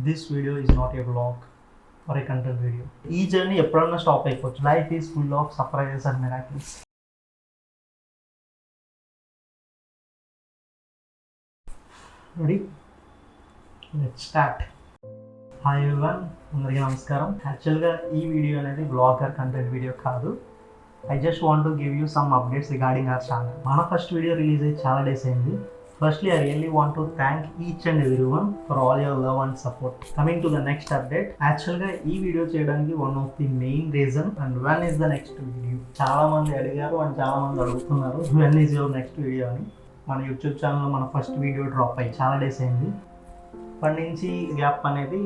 This video is not a vlog or a content video. ఈ journey ఎప్పుడన్నా stop అయిపోవచ్చు. Life is full of surprises and miracles. Ready? Let's start. Hi everyone, అందరికీ నమస్కారం. యాక్చువల్గా ఈ video అనేది blog are content video కాదు. I just want to give you some updates regarding our channel. మన ఫస్ట్ వీడియో రిలీజ్ అయ్యి చాలా days అయింది. Firstly, I really want to thank each and everyone for all your love and support. Coming to the next update, actually ఈ video చేయడానికి one of the main reason and when is the next video. చాలా మంది అడిగారు and చాలా మంది అడుగుతున్నారు when is your next video అని. మన యూట్యూబ్ ఛానల్లో మన ఫస్ట్ వీడియో డ్రాప్ అయ్యి చాలా డేస్ అయింది. అప్పటి నుంచి గ్యాప్ అనేది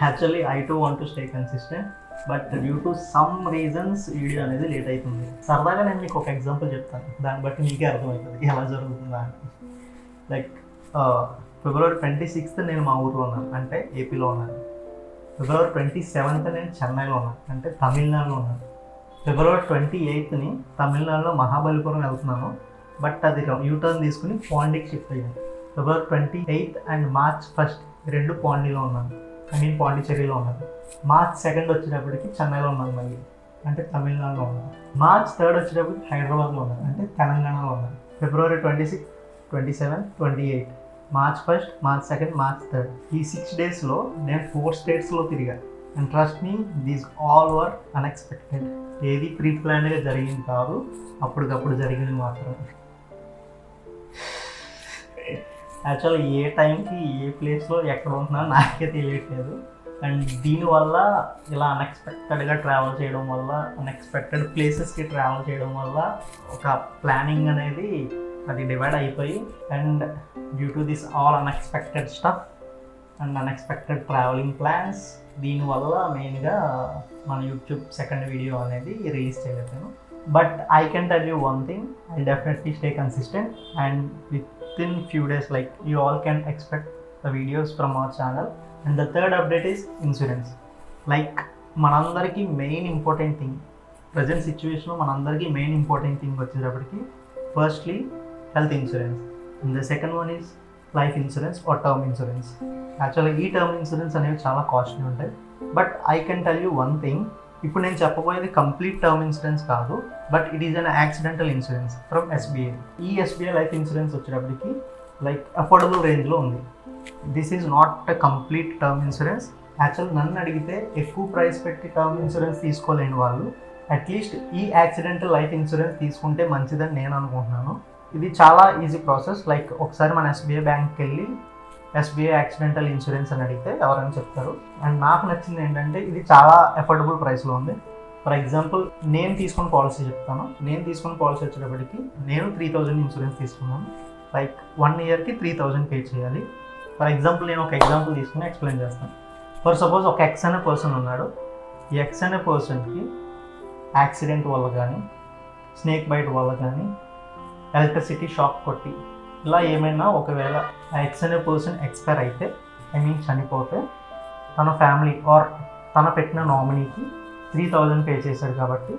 actually I too want to stay consistent. But due to some reasons video అనేది లేట్ అవుతుంది. సరదాగా నేను మీకు ఒక ఎగ్జాంపుల్ చెప్తాను, దాన్ని బట్టి మీకే అర్థమవుతుంది ఎలా జరుగుతుందా అని. లైక్ February 26th నేను మా ఊర్లో ఉన్నాను, అంటే ఏపీలో ఉన్నాను. February 27th నేను చెన్నైలో ఉన్నాను, అంటే తమిళనాడులో ఉన్నాను. February 28th తమిళనాడులో మహాబలిపురం వెళ్తున్నాను, బట్ అది యూటర్న్ తీసుకుని పాండీకి షిఫ్ట్ అయ్యాను. February 28th and March 1st రెండు పాండీలో ఉన్నాను, పాండిచ్చేరిలో ఉన్నాను. March 2nd వచ్చేటప్పటికి చెన్నైలో ఉన్నాను, మళ్ళీ అంటే తమిళనాడులో ఉన్నాను. March 3rd వచ్చేటప్పటికి హైదరాబాద్లో ఉన్నాను, అంటే తెలంగాణలో ఉన్నాను. February 26, 27, 28, March 1st, March 2nd, March 3rd ఈ 6 daysలో నేను 4 స్టేట్స్లో తిరిగాను. And trust me, these all were unexpected. ఏది ప్రీ ప్లాన్డ్గా జరిగింది కాదు, అప్పటికప్పుడు జరిగింది మాత్రం. యాక్చువల్గా ఏ టైంకి ఏ ప్లేస్లో ఎక్కడ ఉంటున్నా నాకే తెలియట్లేదు. అండ్ దీనివల్ల ఇలా అన్ఎక్స్పెక్టెడ్గా ట్రావెల్ చేయడం వల్ల, అన్ఎక్స్పెక్టెడ్ ప్లేసెస్కి ట్రావెల్ చేయడం వల్ల ఒక ప్లానింగ్ అనేది అది డివైడ్ అయిపోయి, and due to this all unexpected stuff and unexpected travelling plans, దీనివల్ల మెయిన్గా మన యూట్యూబ్ సెకండ్ వీడియో అనేది రిలీజ్ చేయలేను. But I can tell you one thing, I definitely stay consistent and with in few days like you all can expect the videos from our channel. And the third update is insurance. Like మనందరికీ main important thing present సిచ్యువేషన్లో మనందరికీ main important thing వచ్చేటప్పటికి firstly health insurance, and the second one is life insurance or term insurance. యాక్చువల్గా ఈ term insurance అనేవి చాలా costly ఉంటాయి. But I can tell you one thing, ఇప్పుడు నేను చెప్పబోయేది కంప్లీట్ టర్మ్ ఇన్సూరెన్స్ కాదు, but it is an accidental insurance from SBI. ఈ SBI లైఫ్ ఇన్సూరెన్స్ వచ్చేటప్పటికి లైక్ అఫోర్డబుల్ రేంజ్లో ఉంది. This is not a complete term insurance. Actual నన్ను అడిగితే ఎక్కువ ప్రైస్ పెట్టి టర్మ్ ఇన్సూరెన్స్ తీసుకోలేని వాళ్ళు అట్లీస్ట్ ఈ యాక్సిడెంటల్ లైఫ్ ఇన్సూరెన్స్ తీసుకుంటే మంచిదని నేను అనుకుంటున్నాను. ఇది చాలా ఈజీ ప్రాసెస్. లైక్ ఒకసారి మన SBI బ్యాంక్కి వెళ్ళి SBI యాక్సిడెంటల్ ఇన్సూరెన్స్ అని అడిగితే ఎవరైనా చెప్తారు. అండ్ నాకు నచ్చింది ఏంటంటే ఇది చాలా అఫోర్డబుల్ ప్రైస్లో ఉంది. ఫర్ ఎగ్జాంపుల్ నేను తీసుకున్న పాలసీ చెప్తాను. నేను తీసుకున్న పాలసీ వచ్చేటప్పటికి నేను 3000 ఇన్సూరెన్స్ తీసుకున్నాను. లైక్ 1 yearకి 3000 పే చేయాలి. ఫర్ ఎగ్జాంపుల్ నేను ఒక ఎగ్జాంపుల్ తీసుకుని ఎక్స్ప్లెయిన్ చేస్తాను. ఫర్ సపోజ్ ఒక X అనే పర్సన్ ఉన్నాడు. ఈ X అనే పర్సన్కి యాక్సిడెంట్ వల్ల కానీ, స్నేక్ బైట్ వల్ల కానీ, ఎలక్ట్రిసిటీ షాక్ కొట్టి ఇలా ఏమైనా ఒకవేళ ఆ X అనే పర్సన్ ఎక్స్పైర్ అయితే, చనిపోతే, తన ఫ్యామిలీ ఆర్ తన పెట్టిన నామినీకి 3000 పే చేశాడు కాబట్టి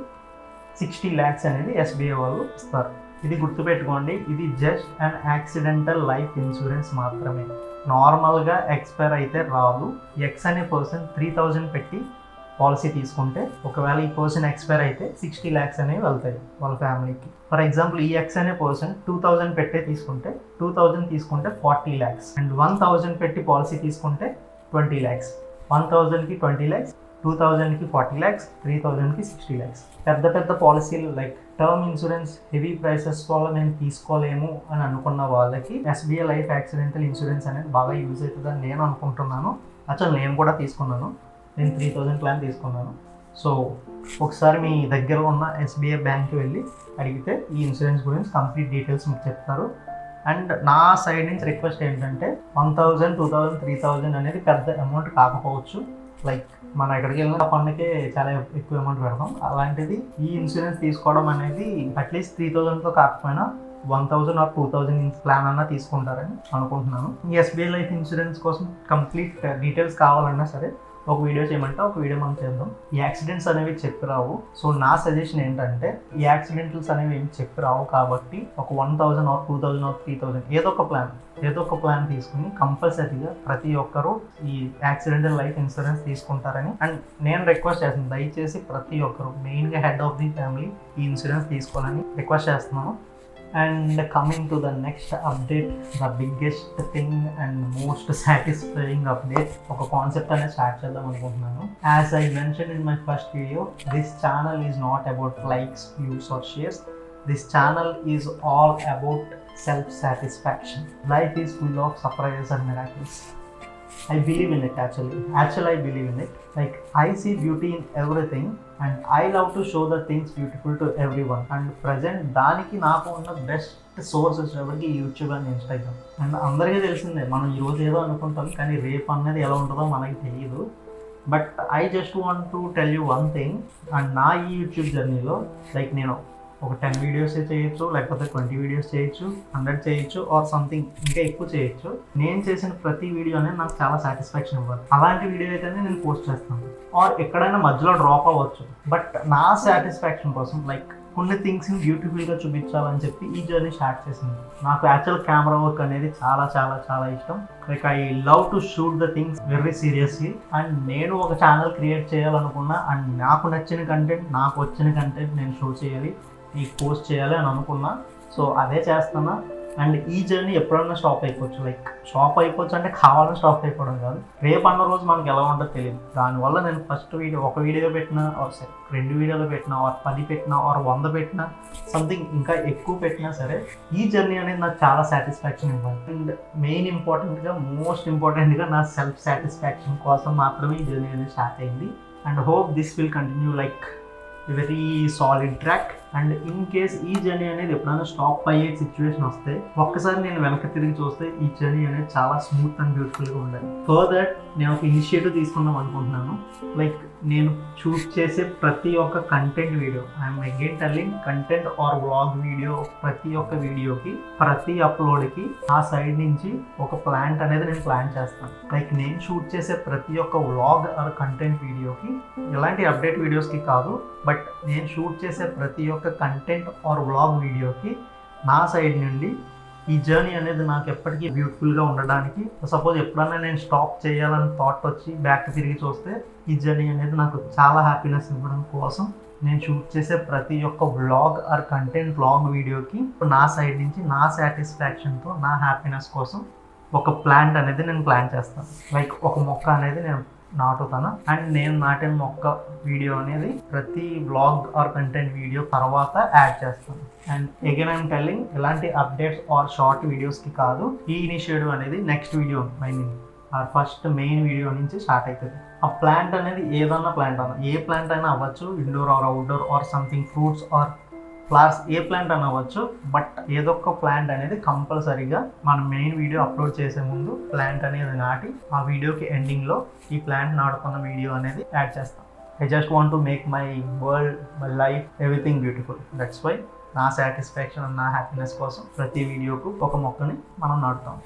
60 lakhs అనేది SBI వాళ్ళు ఇస్తారు. ఇది గుర్తుపెట్టుకోండి, ఇది just and accidental life insurance మాత్రమే. నార్మల్గా ఎక్స్పైర్ అయితే రాదు. X అనే పర్సన్ 3000 పెట్టి పాలసీ తీసుకుంటే ఒకవేళ ఈ పర్సన్ ఎక్స్పైర్ అయితే 60 lakhs అనేవి వెళ్తాయి వాళ్ళ ఫ్యామిలీకి. ఫర్ ఎగ్జాంపుల్ ఈ X అనే పర్సన్ 2000 పెట్టే తీసుకుంటే 2000 తీసుకుంటే 40 lakhs, అండ్ 1000 పెట్టి పాలసీ తీసుకుంటే 20 lakhs. 1000కి 20 lakhs, 2000కి 40 lakhs, 3000కి 60 lakhs. పెద్ద పెద్ద పాలసీలు like term insurance heavy prices వల్ల నేను తీసుకోలేము అని అనుకున్న వాళ్ళకి SBI లైఫ్ యాక్సిడెంటల్ ఇన్సూరెన్స్ అనేది బాగా యూజ్ అవుతుందని నేను అనుకుంటున్నాను. అసలు నేను కూడా తీసుకున్నాను. నేను 3000 ప్లాన్ తీసుకున్నాను. సో ఒకసారి మీ దగ్గర ఉన్న SBI బ్యాంక్కి వెళ్ళి అడిగితే ఈ ఇన్సూరెన్స్ గురించి కంప్లీట్ డీటెయిల్స్ మీకు చెప్తారు. అండ్ నా సైడ్ నుంచి రిక్వెస్ట్ ఏంటంటే 1000, 2000, 3000 అనేది పెద్ద అమౌంట్ కాకపోవచ్చు. లైక్ మన ఎక్కడికి వెళ్ళిన పన్నుకే చాలా ఎక్కువ అమౌంట్ పెడతాం. అలాంటిది ఈ ఇన్సూరెన్స్ తీసుకోవడం అనేది అట్లీస్ట్ 3000తో కాకపోయినా 1000 ఆర్ 2000 ప్లాన్ అన్నా తీసుకుంటారని అనుకుంటున్నాను. ఈ SBI లైఫ్ ఇన్సూరెన్స్ కోసం కంప్లీట్ డీటెయిల్స్ కావాలన్నా సరే ఒక వీడియో చేయమంటే ఒక వీడియో మనం చేద్దాం. ఈ యాక్సిడెంట్స్ అనేవి చెప్పి రావు. సో నా సజెషన్ ఏంటంటే ఈ యాక్సిడెంట్స్ అనేవి ఏం చెప్పి రావు కాబట్టి ఒక 1000 or 2000 or 3000 ఏదో ఒక ప్లాన్ తీసుకుని కంపల్సరీగా ప్రతి ఒక్కరూ ఈ యాక్సిడెంటల్ లైఫ్ ఇన్సూరెన్స్ తీసుకుంటారని అండ్ నేను రిక్వెస్ట్ చేస్తున్నాను. దయచేసి ప్రతి ఒక్కరు మెయిన్గా హెడ్ ఆఫ్ ది ఫ్యామిలీ ఈ ఇన్సూరెన్స్ తీసుకోవాలని రిక్వెస్ట్ చేస్తున్నాను. And coming to the next update, the biggest thing and most satisfying update, ఒక కాన్సెప్ట్ అనేది స్టార్ట్ చేద్దాం అనుకుంటున్నాను. As I mention in my first video, this channel is not about likes, views or shares. This channel is all about self-satisfaction. Life is full of surprises and miracles. I believe in it actually I believe in it. Like I see beauty in everything and I love to show the things beautiful to everyone. And present దానికి నాకు ఉన్న best sources ఎవరికి YouTube and Instagram. And అందరికీ తెలిసిందే, మనం ఈరోజు ఏదో అనుకుంటాం కానీ రేపు అనేది ఎలా ఉంటుందో మనకి తెలియదు. But I just want to tell you one thing. And నా ఈ యూట్యూబ్ జర్నీలో లైక్ నేను ఒక 10 వీడియోస్ చేయొచ్చు, లేకపోతే 20 వీడియోస్ చేయొచ్చు, 100 చేయొచ్చు, ఆర్ సంథింగ్ ఇంకా ఎక్కువ చేయొచ్చు. నేను చేసిన ప్రతి వీడియో అనేది నాకు చాలా సాటిస్ఫాక్షన్ ఇవ్వాలి. అలాంటి వీడియో అయితేనే నేను పోస్ట్ చేస్తాను. ఆర్ ఎక్కడైనా మధ్యలో డ్రాప్ అవ్వచ్చు, బట్ నా సాటిస్ఫాక్షన్ కోసం లైక్ కొన్ని థింగ్స్ని బ్యూటిఫుల్గా చూపించాలని చెప్పి ఈ జర్నీ స్టార్ట్ చేసింది. నాకు యాక్చువల్ కెమెరా వర్క్ అనేది చాలా చాలా చాలా ఇష్టం. Like I love to shoot the things very seriously. And నేను ఒక ఛానల్ క్రియేట్ చేయాలనుకున్నా అండ్ నాకు నచ్చిన కంటెంట్, నాకు వచ్చిన కంటెంట్ నేను షో చేయాలి, ఈ పోస్ట్ చేయాలి అని అనుకున్నా. సో అదే చేస్తున్నా. అండ్ ఈ జర్నీ ఎప్పుడన్నా స్టాప్ అయిపోవచ్చు. లైక్ స్టాప్ అయిపోవచ్చు అంటే కావాలని స్టాప్ అయిపోవడం కాదు, రేపు అన్న రోజు మనకి ఎలా ఉంటుందో తెలియదు. దానివల్ల నేను ఫస్ట్ ఒక వీడియో పెట్టినా, ఆర్ 2 వీడియోలు పెట్టినా, ఆర్ 10 పెట్టినా, ఆర్ 100 పెట్టినా, సంథింగ్ ఇంకా ఎక్కువ పెట్టినా సరే ఈ జర్నీ అనేది నాకు చాలా సాటిస్ఫాక్షన్ ఇవ్వాలి. అండ్ మోస్ట్ ఇంపార్టెంట్గా నా సెల్ఫ్ సాటిస్ఫాక్షన్ కోసం మాత్రమే ఈ జర్నీ అనేది స్టార్ట్ అయింది. And hope this will continue like very solid track. And in case ఈ జర్నీ అనేది ఎప్పుడైనా స్టాప్ అయ్యే సిచ్యువేషన్ వస్తే ఒక్కసారి నేను వెనక్కి తిరిగి చూస్తే ఈ జర్నీ అనేది చాలా స్మూత్ అండ్ బ్యూటిఫుల్గా ఉండాలి. ఫర్దర్ నేను ఒక ఇనిషియేటివ్ తీసుకుందాం అనుకుంటున్నాను. లైక్ నేను చూస్ చేసే ప్రతి ఒక్క content video, I'm again telling content or vlog video, ప్రతి ఒక్క వీడియోకి, ప్రతి అప్లోడ్కి ఆ సైడ్ నుంచి ఒక ప్లాంట్ అనేది నేను ప్లాన్ చేస్తాను. లైక్ నేను షూట్ చేసే ప్రతి ఒక్క వ్లాగ్ ఆర్ కంటెంట్ వీడియోకి, ఎలాంటి అప్డేట్ వీడియోస్కి కాదు, బట్ నేను షూట్ చేసే ప్రతి ఒక్క కంటెంట్ ఆర్ వ్లాగ్ వీడియోకి నా సైడ్ నుండి ఈ జర్నీ అనేది నాకు ఎప్పటికీ బ్యూటిఫుల్గా ఉండడానికి, సపోజ్ ఎప్పుడన్నా నేను స్టాప్ చేయాలని థాట్ వచ్చి బ్యాక్ తిరిగి చూస్తే ఈ జర్నీ అనేది నాకు చాలా హ్యాపీనెస్ ఇవ్వడం కోసం నేను షూట్ చేసే ప్రతి ఒక్క వ్లాగ్ ఆర్ కంటెంట్ వ్లాగ్ వీడియోకి నా సైడ్ నుంచి నా సాటిస్ఫాక్షన్తో, నా హ్యాపీనెస్ కోసం ఒక ప్లాంట్ అనేది నేను ప్లాన్ చేస్తాను. లైక్ ఒక మొక్క అనేది నేను నాటుతాను. అండ్ నేను నాటిన మొక్క వీడియో అనేది ప్రతి వ్లాగ్ ఆర్ కంటెంట్ వీడియో తర్వాత యాడ్ చేస్తాను. అండ్ అగైన్ ఐఎమ్ టెల్లింగ్, ఎలాంటి అప్డేట్స్ ఆర్ షార్ట్ వీడియోస్కి కాదు. ఈ ఇనిషియేటివ్ అనేది next video or first main video నుంచి స్టార్ట్ అవుతుంది. ఆ ప్లాంట్ అనేది ఏదన్నా ప్లాంట్ అన్న, ఏ ప్లాంట్ అయినా అవ్వచ్చు, indoor or outdoor or something fruits or flowers, ఏ ప్లాంట్ అని అవ్వచ్చు. బట్ ఏదో ఒక ప్లాంట్ అనేది కంపల్సరీగా మనం మెయిన్ వీడియో అప్లోడ్ చేసే ముందు ప్లాంట్ అనేది నాటి ఆ వీడియోకి ఎండింగ్లో ఈ ప్లాంట్ నాటుకున్న వీడియో అనేది యాడ్ చేస్తాం. I just want to make my world, my life, everything beautiful. That's why నా సాటిస్ఫాక్షన్, నా హ్యాపీనెస్ కోసం ప్రతి వీడియోకు ఒక మొక్కని మనం నాటుతాం.